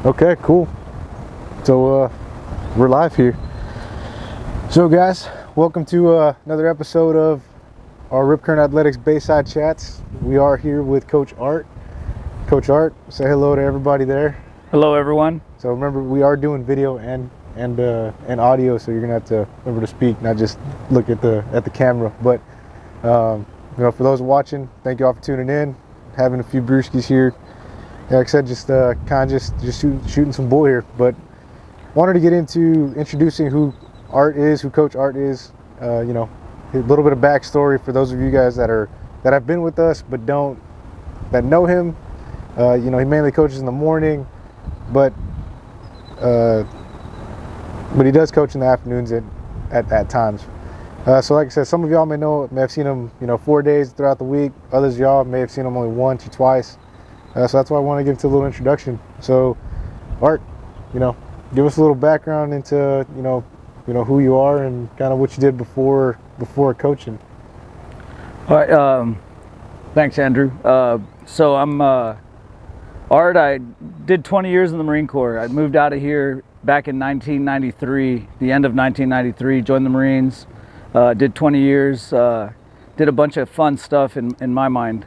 Okay, cool. So we're live here. So guys, welcome to another episode of our Rip Current Athletics Bayside Chats. We are here with Coach Art. Coach Art, say hello to everybody there. Hello everyone. So remember, we are doing video and audio, so you're gonna have to remember to speak, not just look at the camera. But for those watching, thank you all for tuning in, having a few brewskis here. Like I said, just shooting some bull here, but wanted to get into introducing who Art is, who Coach Art is. A little bit of backstory for those of you guys that have been with us but that know him. He mainly coaches in the morning, but he does coach in the afternoons at times. So like I said, some of y'all may have seen him 4 days throughout the week. Others of y'all may have seen him only once or twice. So that's why I want to give a little introduction. So Art, give us a little background into who you are and kind of what you did before coaching. All right, thanks Andrew. So I'm Art. I did 20 years in the Marine Corps. I moved out of here back in 1993, the end of 1993, joined the Marines, did 20 years, did a bunch of fun stuff in my mind.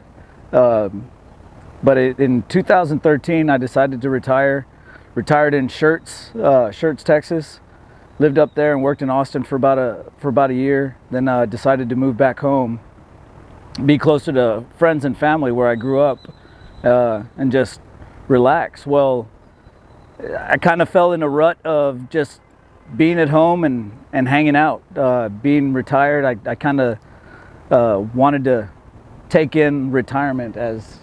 But in 2013, I decided to retire. Retired in Schertz, Texas. Lived up there and worked in Austin for about a year. Then decided to move back home, be closer to friends and family where I grew up, and just relax. Well, I kind of fell in a rut of just being at home and hanging out. Being retired, I kind of wanted to take in retirement as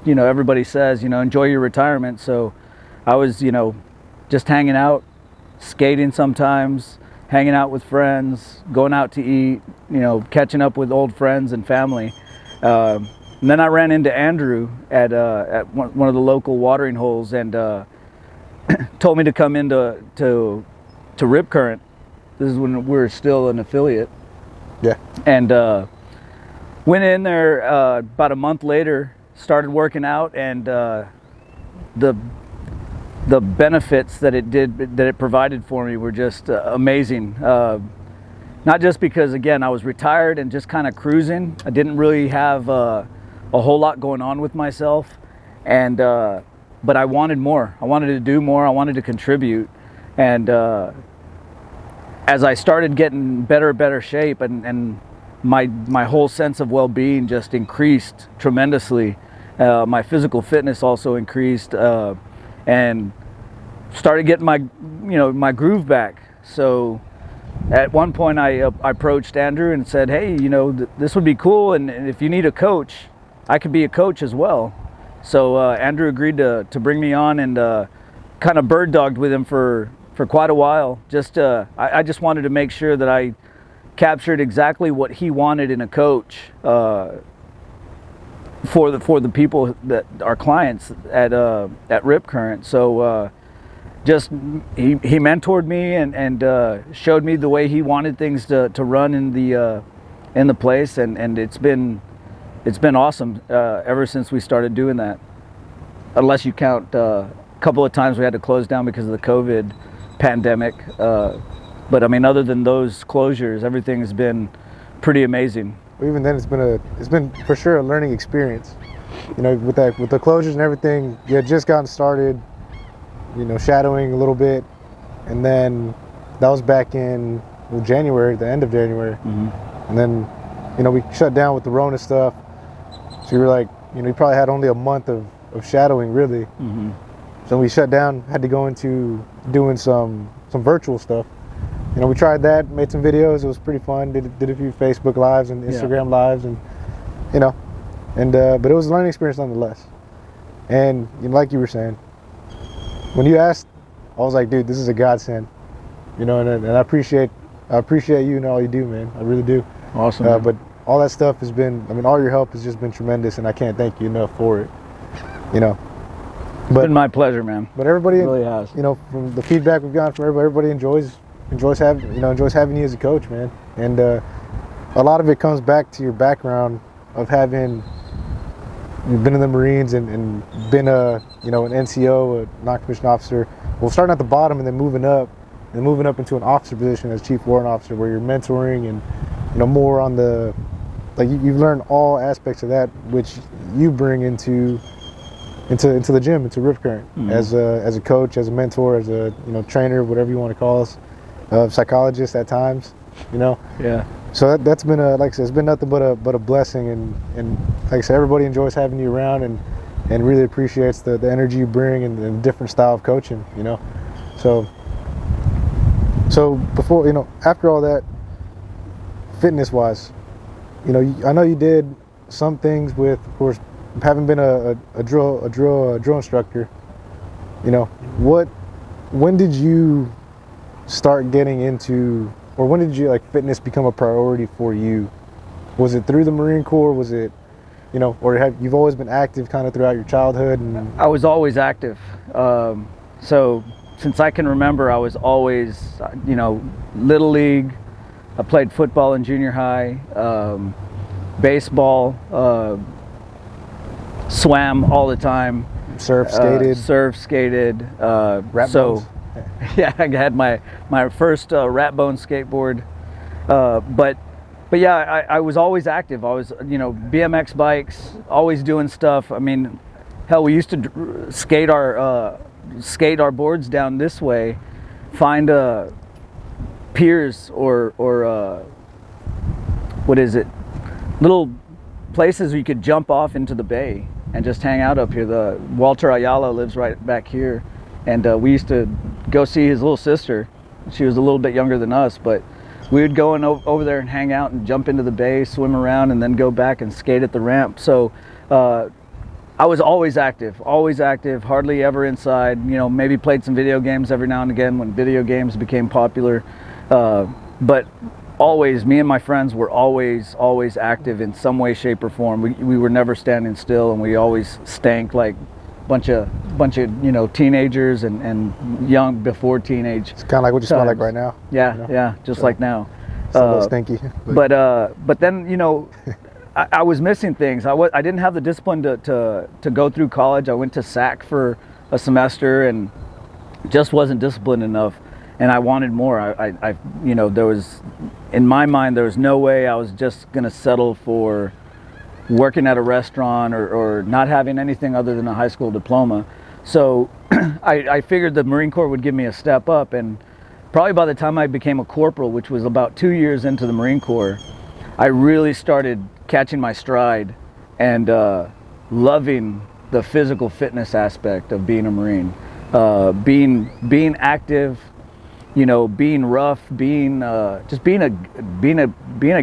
everybody says, enjoy your retirement. So I was just hanging out, skating sometimes, hanging out with friends, going out to eat, catching up with old friends and family. And then I ran into Andrew at one of the local watering holes and told me to come into Rip Current. This is when we were still an affiliate. Yeah. And went in there about a month later, started working out, and the benefits that it provided for me were just amazing. Not just because, again, I was retired and just kind of cruising. I didn't really have a whole lot going on with myself, and but I wanted more. I wanted to do more. I wanted to contribute, and as I started getting better shape and my whole sense of well-being just increased tremendously. My physical fitness also increased, and started getting my groove back. So at one point I approached Andrew and said, hey, this would be cool, and if you need a coach, I could be a coach as well. So Andrew agreed to bring me on, and kind of bird dogged with him for quite a while. I just wanted to make sure that I captured exactly what he wanted in a coach for the people that are clients at Rip Current. So he mentored me and showed me the way he wanted things to run in the place, and it's been awesome ever since we started doing that. Unless you count a couple of times we had to close down because of the COVID pandemic. But I mean, other than those closures, everything has been pretty amazing. Well, even then, it's been for sure a learning experience. With the closures and everything, you had just gotten started, shadowing a little bit, and then that was back in January, the end of January, and then we shut down with the Rona stuff. So you were like, you probably had only a month of shadowing really. So we shut down, had to go into doing some virtual stuff. We tried that, made some videos. It was pretty fun. Did a few Facebook lives and Instagram lives, and but it was a learning experience nonetheless. And like you were saying, when you asked, I was like, dude, this is a godsend. And I appreciate you and all you do, man. I really do. Awesome. But all that stuff has been, all your help has just been tremendous, and I can't thank you enough for it. It's been my pleasure, man. But everybody, it really has. From the feedback we've gotten from everybody enjoys having you as a coach, man. And a lot of it comes back to your background of having you've been in the Marines and been a an NCO, a non-commissioned officer. Well, starting at the bottom and then moving up into an officer position as chief warrant officer, where you're mentoring and more on the you've learned all aspects of that, which you bring into the gym, into Rip Current, as a coach, as a mentor, as a trainer, whatever you want to call us, psychologist at times, Yeah. So that's been like I said, it's been nothing but a blessing, and like I said, everybody enjoys having you around and really appreciates the energy you bring and the different style of coaching, So before after all that, fitness wise, I know you did some things with, of course, having been a drill instructor. When did you start getting into, or when did you fitness become a priority for you? Was it through the Marine Corps? Was it, or you've always been active kind of throughout your childhood? And I was always active. So since I can remember, I was always, Little League. I played football in junior high, baseball, swam all the time. surf skated. Rat bones. Yeah, I had my first rat bone skateboard. But yeah, I was always active. I was, BMX bikes, always doing stuff. I mean, hell, we used to skate our boards down this way, find piers or what is it? Little places where you could jump off into the bay and just hang out up here. The Walter Ayala lives right back here, and we used to go see his little sister. She was a little bit younger than us, but we would go over there and hang out and jump into the bay, swim around, and then go back and skate at the ramp. So I was always active, hardly ever inside. Maybe played some video games every now and again when video games became popular. But always, me and my friends were always active in some way, shape, or form. We were never standing still, and we always stank like bunch of teenagers and young before teenage. It's kind of like what you smell like right now. Yeah, just like now. It's a little stinky. But then I was missing things. I didn't have the discipline to go through college. I went to SAC for a semester and just wasn't disciplined enough. And I wanted more. There was, in my mind, there was no way I was just gonna settle for working at a restaurant or not having anything other than a high school diploma. So I figured the Marine Corps would give me a step up, and probably by the time I became a corporal, which was about 2 years into the Marine Corps, I really started catching my stride and loving the physical fitness aspect of being a Marine. Being active, being rough, being a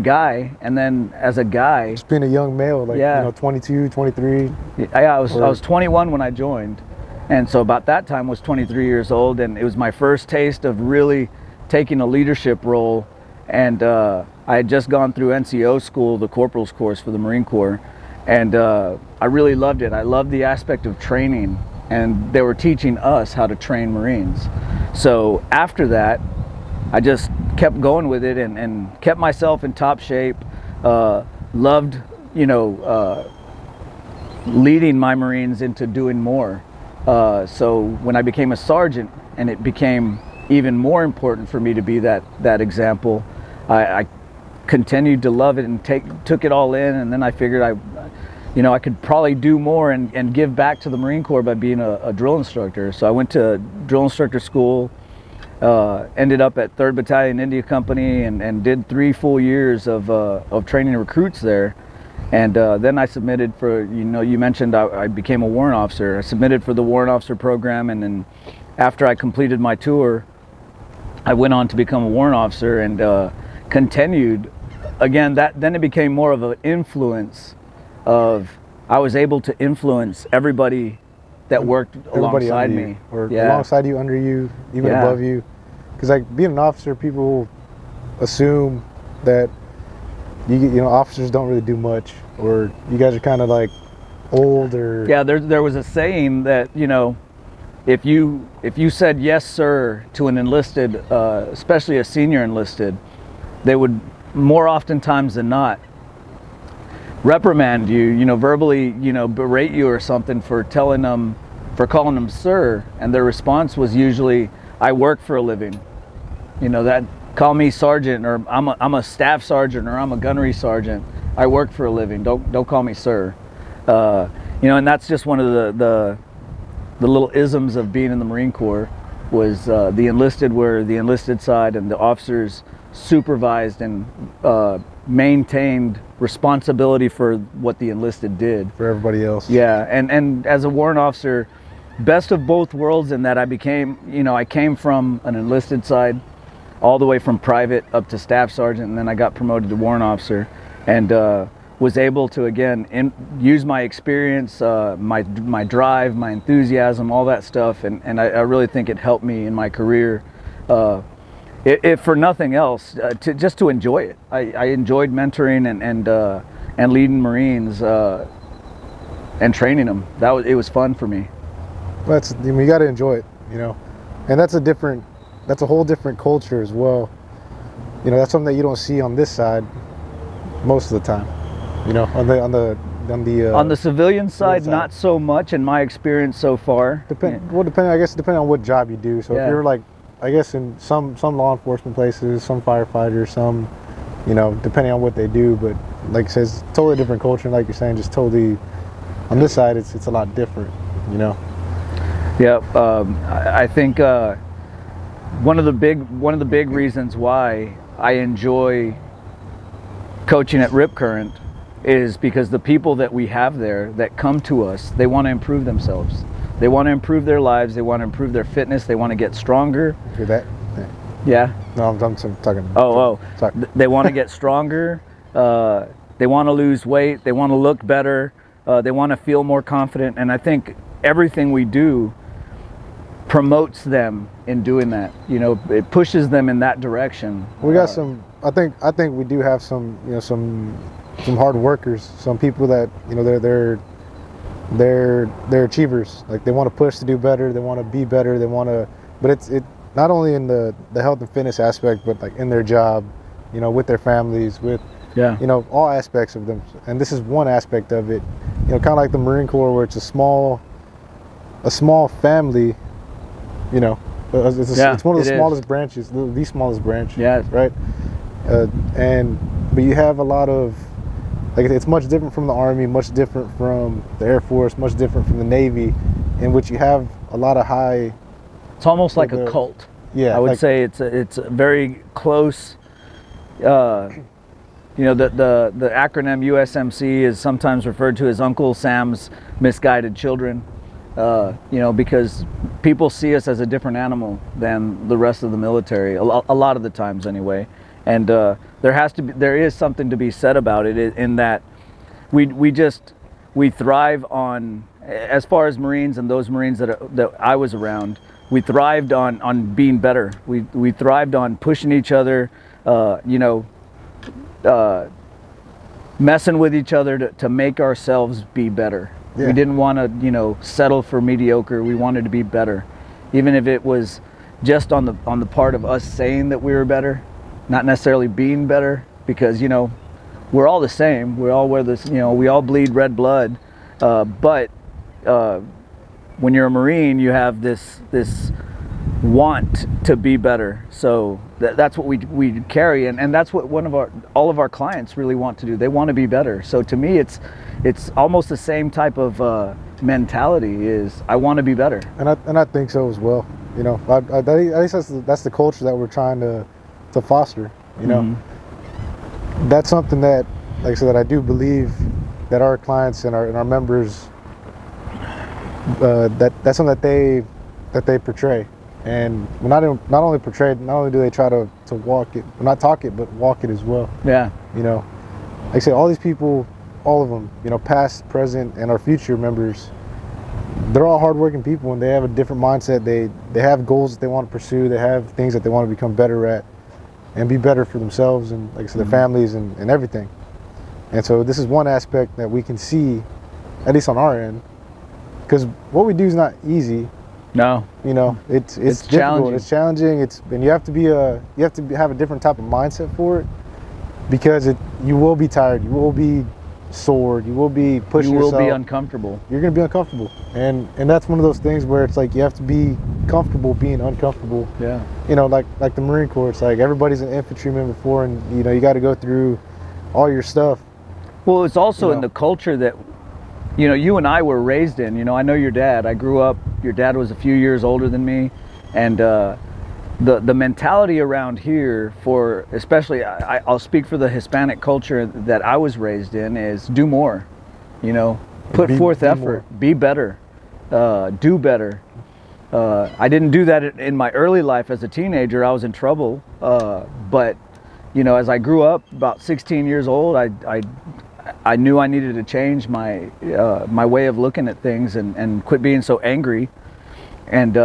guy, and then as a guy, just being a young male, 22, 23. I was 21 when I joined, and so about that time was 23 years old, and it was my first taste of really taking a leadership role. And I had just gone through NCO school, the corporal's course for the Marine Corps, and I really loved it. I loved the aspect of training, and they were teaching us how to train Marines. So after that, I just kept going with it and kept myself in top shape. Loved, leading my Marines into doing more. So when I became a sergeant, and it became even more important for me to be that example, I continued to love it and took it all in. And then I figured I could probably do more and give back to the Marine Corps by being a drill instructor. So I went to drill instructor school, ended up at 3rd Battalion India Company and did 3 full years of training recruits there. And then I submitted for, you mentioned I became a warrant officer. I submitted for the warrant officer program, and then after I completed my tour, I went on to become a warrant officer and continued. Again, then it became more of an influence of, I was able to influence everybody that worked alongside me. Or alongside you, under you, even above you. Because being an officer, people assume that officers don't really do much, or you guys are kind of old, or there was a saying that if you said yes sir to an enlisted, especially a senior enlisted, they would more oftentimes than not reprimand you, you know, verbally, you know, berate you or something for telling them, for calling them sir, and their response was usually, I work for a living. You know, that, call me sergeant, or I'm a staff sergeant, or I'm a gunnery sergeant. I work for a living. Don't call me sir. You know, and that's just one of the little isms of being in the Marine Corps, was the enlisted were the enlisted side, and the officers supervised and maintained responsibility for what the enlisted did for everybody else. Yeah, and as a warrant officer, best of both worlds in that I became, you know, I came from an enlisted side all the way from private up to staff sergeant, and then I got promoted to warrant officer, and was able to again use my experience, my drive, my enthusiasm, all that stuff, and I really think it helped me in my career. If for nothing else, to enjoy it. I enjoyed mentoring and leading Marines and training them. It was fun for me. I mean, you got to enjoy it, you know, and that's a whole different culture as well. You know, that's something that you don't see on this side most of the time. You know, on the civilian side, not so much in my experience so far. Depending on what job you do. So if you're like, I guess in some law enforcement places, some firefighters, some, you know, depending on what they do. But like I said, it's totally different culture. And like you're saying, just totally on this side, it's a lot different. You know. Yeah, I think one of the big reasons why I enjoy coaching at Rip Current is because the people that we have there that come to us, they want to improve themselves. They want to improve their lives. They want to improve their fitness. They want to get stronger. Hear that? Yeah. No, I'm talking. Sorry. They want to get stronger. They want to lose weight. They want to look better. They want to feel more confident. And I think everything we do promotes them in doing that. You know, it pushes them in that direction. We got some. I think we do have some. You know, some hard workers. Some people that, you know, they're achievers. Like, they want to push to do better. They want to be better. They want to. But it's not only in the health and fitness aspect, but like in their job, you know, with their families, with you know, all aspects of them. And this is one aspect of it. You know, kind of like the Marine Corps, where it's a small family. You know, it's one of the smallest branches, the smallest branch. Yeah. Right. But you have a lot of, like, it's much different from the Army, much different from the Air Force, much different from the Navy, in which you have a lot of high. It's almost like a cult. Yeah. I would say it's a very close. You know, the acronym USMC is sometimes referred to as Uncle Sam's Misguided Children. You know, because people see us as a different animal than the rest of the military, a lot of the times anyway. And there is something to be said about it, in that we thrive on, as far as Marines and those Marines that I was around, we thrived on being better. We thrived on pushing each other, you know, messing with each other to make ourselves be better. Yeah. We didn't want to, you know, settle for mediocre. We wanted to be better, even if it was just on the part of us saying that we were better, not necessarily being better, because, you know, we're all the same. We all wear this, you know, we all bleed red blood, but when you're a Marine, you have this want to be better. So that's what we carry, and that's what all of our clients really want to do. They want to be better. So to me, it's almost the same type of mentality. Is I want to be better, and I think so as well. You know, at least that's the culture that we're trying to foster. You know, that's something that, like I said, that I do believe that our clients and our members, that's something that they portray. And not only portray it, not only do they try to walk it, not talk it, but walk it as well. Yeah. You know, like I said, all these people, all of them, you know, past, present, and our future members, they're all hardworking people, and they have a different mindset. They have goals that they want to pursue. They have things that they want to become better at and be better for themselves and, like I said, their families and everything. And so this is one aspect that we can see, at least on our end, because what we do is not easy. No. You know, it's difficult. Challenging. It's challenging. And you have to have a different type of mindset for it, because you will be tired. You will be sore. You will be pushing You will yourself. be uncomfortable. You're going to be uncomfortable. And that's one of those things where it's like you have to be comfortable being uncomfortable. Yeah. You know, like the Marine Corps, it's like everybody's an infantryman before, and you know, you got to go through all your stuff. Well, it's also You in know. the culture that, you know, you and I were raised in. You know, I know your dad. I grew up, your dad was a few years older than me. And the mentality around here for, especially, I'll speak for the Hispanic culture that I was raised in, is do more. You know, put forth be effort, more. be better, do better. I didn't do that in my early life as a teenager. I was in trouble. But, you know, as I grew up, about 16 years old, I knew I needed to change my way of looking at things and quit being so angry. And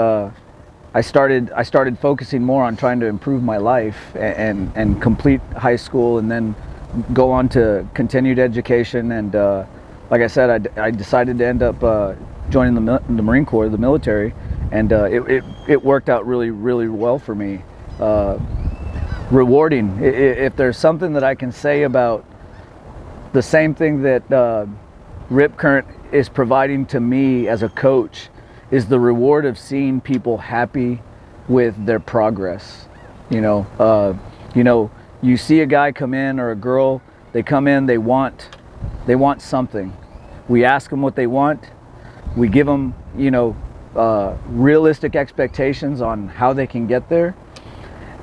I started focusing more on trying to improve my life and complete high school, and then go on to continued education. And like I said, I decided to end up joining the Marine Corps, the military, and it worked out really, really well for me. Rewarding. If there's something that I can say about the same thing that Rip Current is providing to me as a coach, is the reward of seeing people happy with their progress. You know, you see a guy come in, or a girl, they come in, they want something. We ask them what they want. We give them, you know, realistic expectations on how they can get there.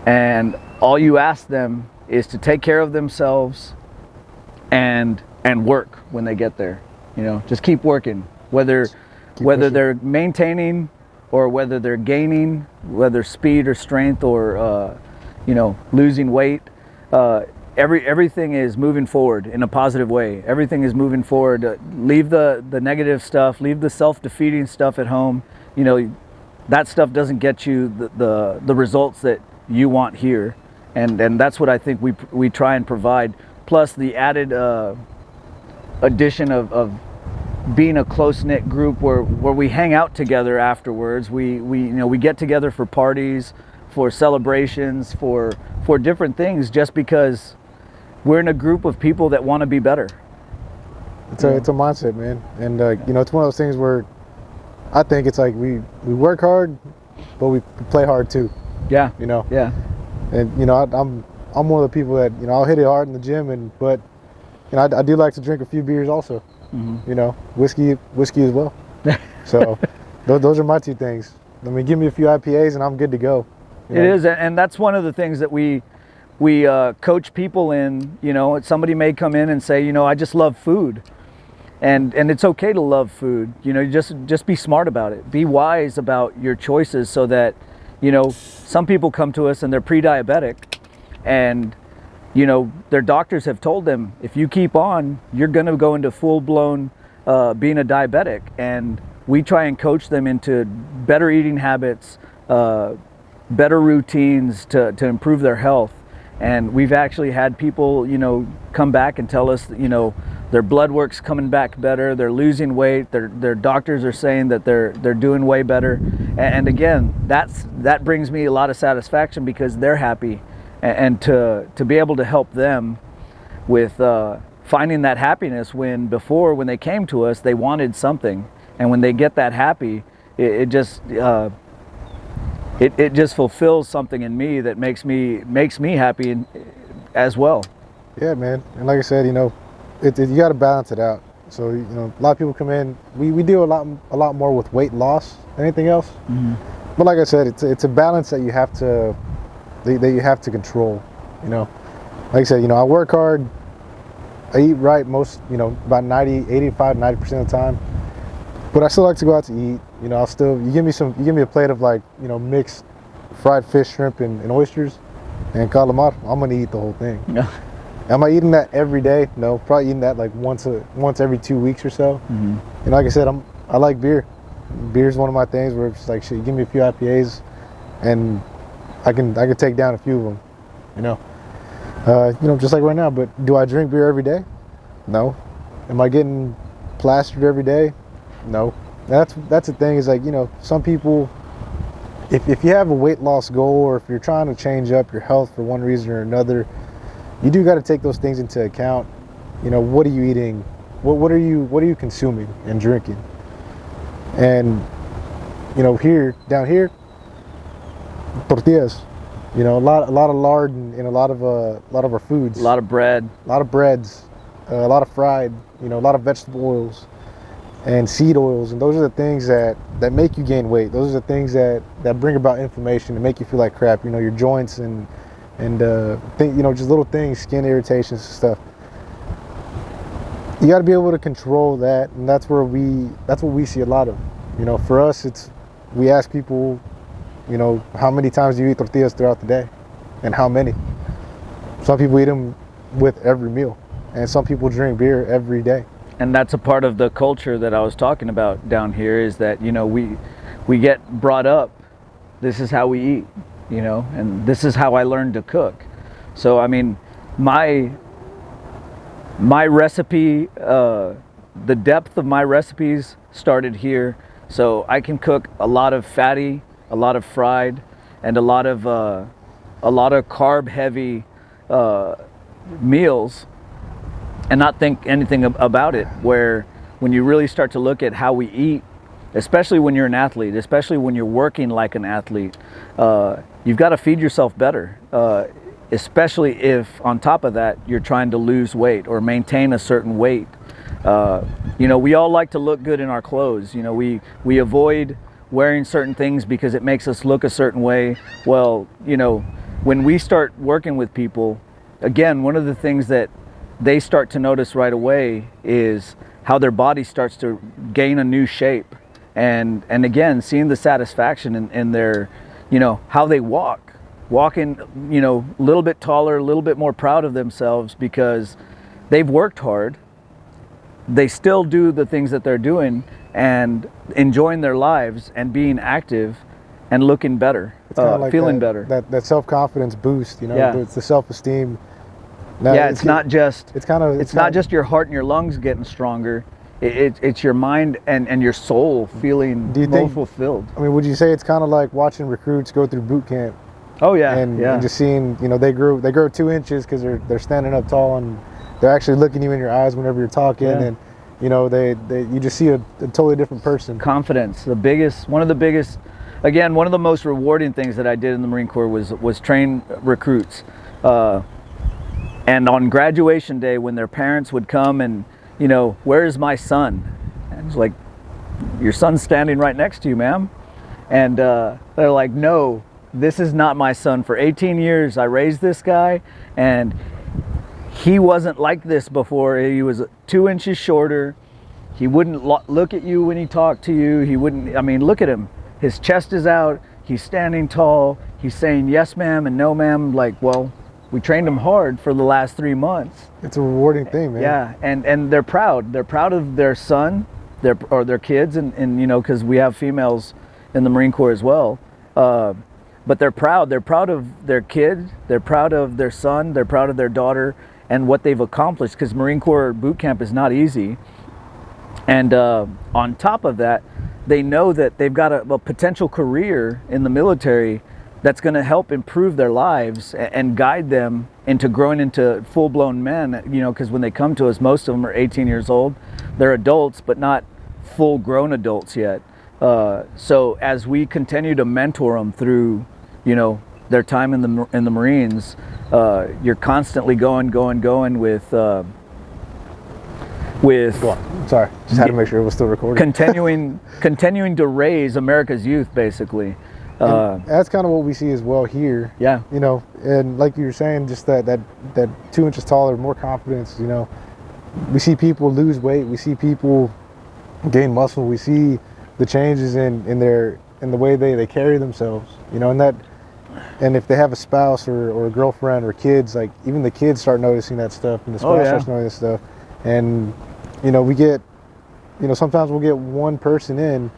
And all you ask them is to take care of themselves and work when they get there. You know, just keep working, whether pushing. they're maintaining or whether they're gaining, whether speed or strength, or you know, losing weight. Everything is moving forward in a positive way. Everything is moving forward. Leave the negative stuff, leave the self-defeating stuff at home. You know, that stuff doesn't get you the results that you want here. And that's what I think we try and provide. Plus the added addition of being a close-knit group where we hang out together afterwards. We you know, we get together for parties, for celebrations, for different things, just because we're in a group of people that want to be better. It's a mindset, man. And you know, it's one of those things where I think it's like we work hard, but we play hard too. Yeah. You know. Yeah. And you know, I'm one of the people that, you know, I'll hit it hard in the gym, but you know, I do like to drink a few beers also. Mm-hmm. You know, whiskey as well. So those are my two things. I mean, give me a few IPAs and I'm good to go. It is, and that's one of the things that we coach people in. You know, somebody may come in and say, you know, I just love food, and it's okay to love food. You know, just be smart about it. Be wise about your choices, so that, you know, some people come to us and they're pre-diabetic, and you know, their doctors have told them, if you keep on, you're going to go into full-blown being a diabetic. And we try and coach them into better eating habits, better routines to improve their health. And we've actually had people, you know, come back and tell us that, you know, their blood work's coming back better, they're losing weight, their doctors are saying that they're doing way better. And again, that brings me a lot of satisfaction, because they're happy. And to be able to help them with finding that happiness, when they came to us, they wanted something, and when they get that happy, it just fulfills something in me that makes me happy as well. Yeah, man. And like I said, you know, you got to balance it out. So, you know, a lot of people come in. We deal a lot more with weight loss than anything else. Mm-hmm. But like I said, it's a balance that you have to control. You know, like I said, you know, I work hard, I eat right most, you know, about 90% of the time. But I still like to go out to eat. You know, you give me a plate of, like, you know, mixed fried fish, shrimp, and oysters and calamari. I'm gonna eat the whole thing. Yeah. Am I eating that every day? No, probably eating that like once every 2 weeks or so. Mm-hmm. And like I said, I like beer. Beer's one of my things where it's like, shit, you give me a few IPAs, and I can take down a few of them. You know, just like right now. But do I drink beer every day? No. Am I getting plastered every day? No. That's the thing, is like, you know, some people, if you have a weight loss goal, or if you're trying to change up your health for one reason or another, you do got to take those things into account. You know, what are you eating? what are you consuming and drinking? And down here, tortillas. A lot of lard in a lot of our foods. A lot of bread. A lot of breads, a lot of fried. A lot of vegetable oils and seed oils, and those are the things that make you gain weight. Those are the things that bring about inflammation and make you feel like crap. Your joints and just little things, skin irritations and stuff. You got to be able to control that, and that's what we see a lot of. For us, we ask people, how many times do you eat tortillas throughout the day, and how many? Some people eat them with every meal, and some people drink beer every day. And that's a part of the culture that I was talking about down here, is that we get brought up, this is how we eat, and this is how I learned to cook. So I mean, my recipe, the depth of my recipes started here. So I can cook a lot of fatty, a lot of fried, and a lot of carb heavy meals, and not think anything about it. Where when you really start to look at how we eat, especially when you're an athlete, especially when you're working like an athlete, you've got to feed yourself better. Especially if on top of that you're trying to lose weight or maintain a certain weight. We all like to look good in our clothes. We avoid wearing certain things because it makes us look a certain way. Well, when we start working with people, again, one of the things that they start to notice right away is how their body starts to gain a new shape. And again, seeing the satisfaction in their, how they walking, a little bit taller, a little bit more proud of themselves because they've worked hard. They still do the things that they're doing and enjoying their lives and being active and looking better, feeling better. That self-confidence boost, it's the self-esteem. It's not just your heart and your lungs getting stronger. It's your mind and your soul feeling more fulfilled. I mean, would you say it's kind of like watching recruits go through boot camp? Oh yeah, and just seeing, they grow 2 inches because they're standing up tall and they're actually looking you in your eyes whenever you're talking, and you just see a totally different person. Confidence, one of the most rewarding things that I did in the Marine Corps was train recruits. And on graduation day, when their parents would come and, where is my son? And it's like, your son's standing right next to you, ma'am. And they're like, no, this is not my son. For 18 years, I raised this guy, and he wasn't like this before. He was 2 inches shorter. He wouldn't look at you when he talked to you. He wouldn't, look at him. His chest is out. He's standing tall. He's saying yes, ma'am, and no, ma'am. Like, well, we trained him hard for the last 3 months. It's a rewarding thing, man. Yeah, and they're proud. They're proud of their son, their kids, and because we have females in the Marine Corps as well. But they're proud. They're proud of their kid. They're proud of their son. They're proud of their daughter and what they've accomplished. Because Marine Corps boot camp is not easy. And on top of that, they know that they've got a potential career in the military that's going to help improve their lives and guide them into growing into full-blown men. Because when they come to us, most of them are 18 years old. They're adults, but not full-grown adults yet. So as we continue to mentor them through, their time in the Marines, you're constantly going with. Go on. Sorry, just had to make sure it was still recording. continuing to raise America's youth, basically. That's kind of what we see as well here. Yeah. And like you were saying, just that 2 inches taller, more confidence. We see people lose weight. We see people gain muscle. We see the changes in the way they carry themselves. And if they have a spouse or a girlfriend or kids, like even the kids start noticing that stuff, and the spouse starts noticing that stuff. And we get, sometimes we'll get one person in,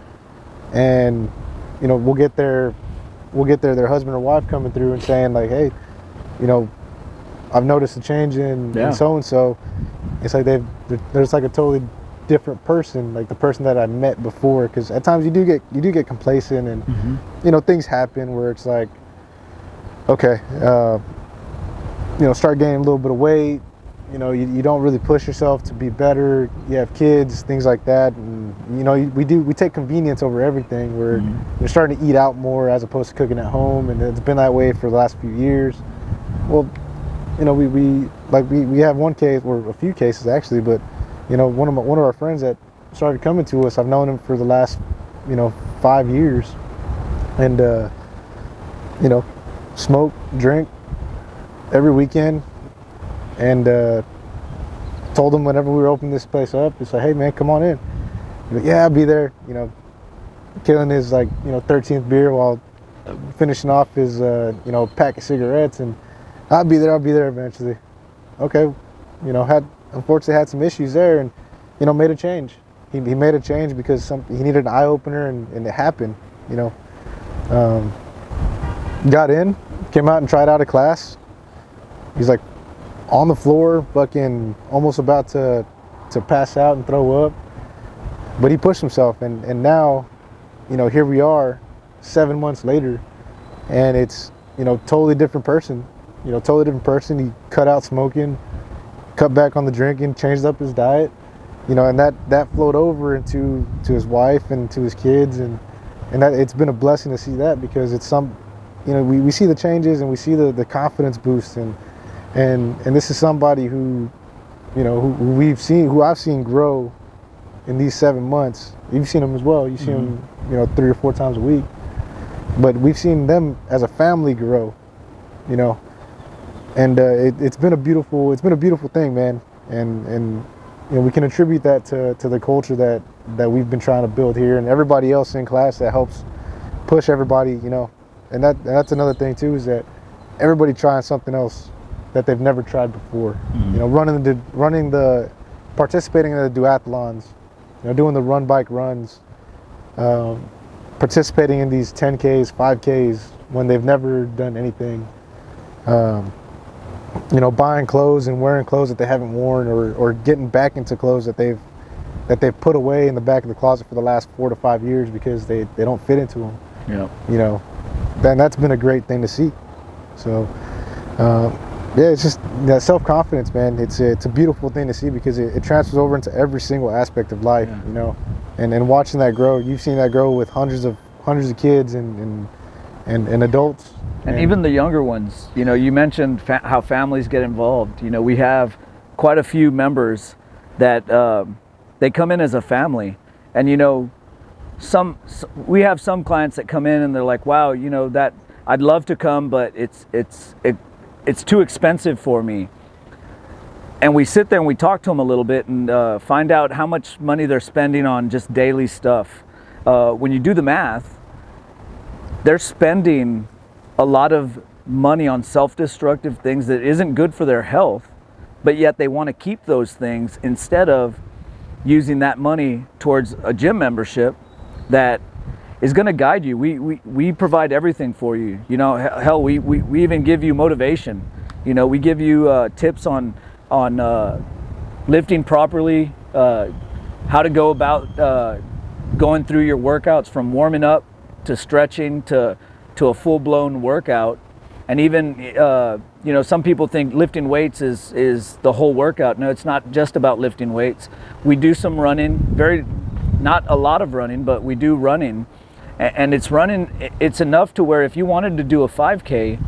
and we'll get their husband or wife coming through and saying like, hey, I've noticed a change in so and so. It's like there's like a totally different person, like the person that I met before. Because at times you do get complacent, and things happen where it's like, okay, start gaining a little bit of weight, you know, you don't really push yourself to be better. You have kids, things like that, and you know, we take convenience over everything. We're starting to eat out more as opposed to cooking at home, and it's been that way for the last few years. Well, you know, we have one case, or a few cases actually, but you know, one of our friends that started coming to us, I've known him for the last, you know, 5 years, and you know, smoke, drink every weekend, and told him whenever we were opening this place up, it's like, hey man, come on in. He's like, yeah, I'll be there. You know, killing his, like, you know, 13th beer while finishing off his you know, pack of cigarettes, and I'll be there eventually. Okay, you know, unfortunately had some issues there, and you know, made a change. He made a change because he needed an eye opener, and it happened. You know, got in, came out and tried out a class. He's like on the floor, fucking almost about to pass out and throw up, but he pushed himself, and now, you know, here we are 7 months later, and it's, you know, totally different person. You know, totally different person. He cut out smoking, cut back on the drinking, changed up his diet, you know, and that flowed over into his wife and to his kids, and that, it's been a blessing to see that, because it's some, you know, we see the changes, and we see the confidence boost, and this is somebody who, you know, who I've seen grow in these 7 months. You've seen them as well. You've seen them, you know, 3 or 4 times a week, but we've seen them as a family grow, you know. And it's been a beautiful thing, man. And you know, we can attribute that to the culture that we've been trying to build here, and everybody else in class that helps push everybody, you know. And that's another thing too, is that everybody trying something else that they've never tried before. You know, participating in the duathlons, you know, doing the run bike runs, participating in these 10Ks, 5Ks when they've never done anything. You know, buying clothes and wearing clothes that they haven't worn, or getting back into clothes that they've put away in the back of the closet for the last 4 to 5 years because they don't fit into them. Yeah. You know, then that's been a great thing to see. So, yeah, it's just that self-confidence, man. It's a beautiful thing to see, because it transfers over into every single aspect of life. Yeah. You know, and watching that grow, you've seen that grow with hundreds of kids and adults. And even the younger ones, you know, you mentioned how families get involved. You know, we have quite a few members that they come in as a family, and you know, we have some clients that come in and they're like, wow, you know, that I'd love to come, but it's too expensive for me. And we sit there and we talk to them a little bit and find out how much money they're spending on just daily stuff. When you do the math, they're spending a lot of money on self-destructive things that isn't good for their health, but yet they want to keep those things instead of using that money towards a gym membership that is going to guide you. We provide everything for you. You know, hell, we even give you motivation. You know, we give you tips on lifting properly, how to go about going through your workouts, from warming up to stretching to a full-blown workout. And even you know, some people think lifting weights is the whole workout. No, it's not just about lifting weights. We do some running, not a lot of running, but we do running, and it's enough to where if you wanted to do a 5K,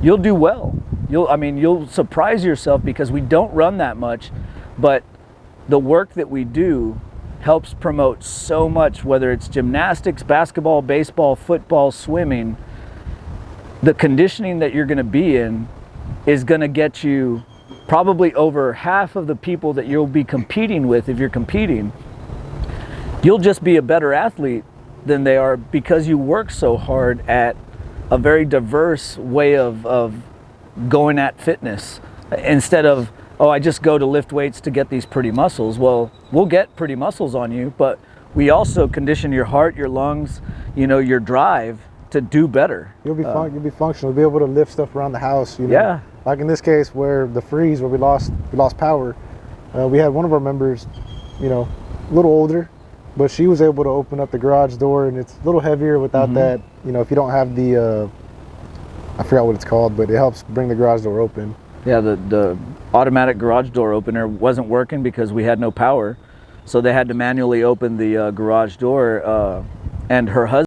you'll do well. You'll surprise yourself, because we don't run that much, but the work that we do helps promote so much, whether it's gymnastics, basketball, baseball, football, swimming. The conditioning that you're going to be in is going to get you probably over half of the people that you'll be competing with. If you're competing, you'll just be a better athlete than they are, because you work so hard at a very diverse way of going at fitness, instead of, oh, I just go to lift weights to get these pretty muscles. Well, we'll get pretty muscles on you, but we also condition your heart, your lungs, you know, your drive to do better. You'll be functional. You'll be able to lift stuff around the house. You know? Yeah. Like in this case, where the freeze, where we lost power, we had one of our members, you know, a little older, but she was able to open up the garage door, and it's a little heavier without that. You know, if you don't have the, I forgot what it's called, but it helps bring the garage door open. Yeah, the automatic garage door opener wasn't working because we had no power. So they had to manually open the garage door, and her husband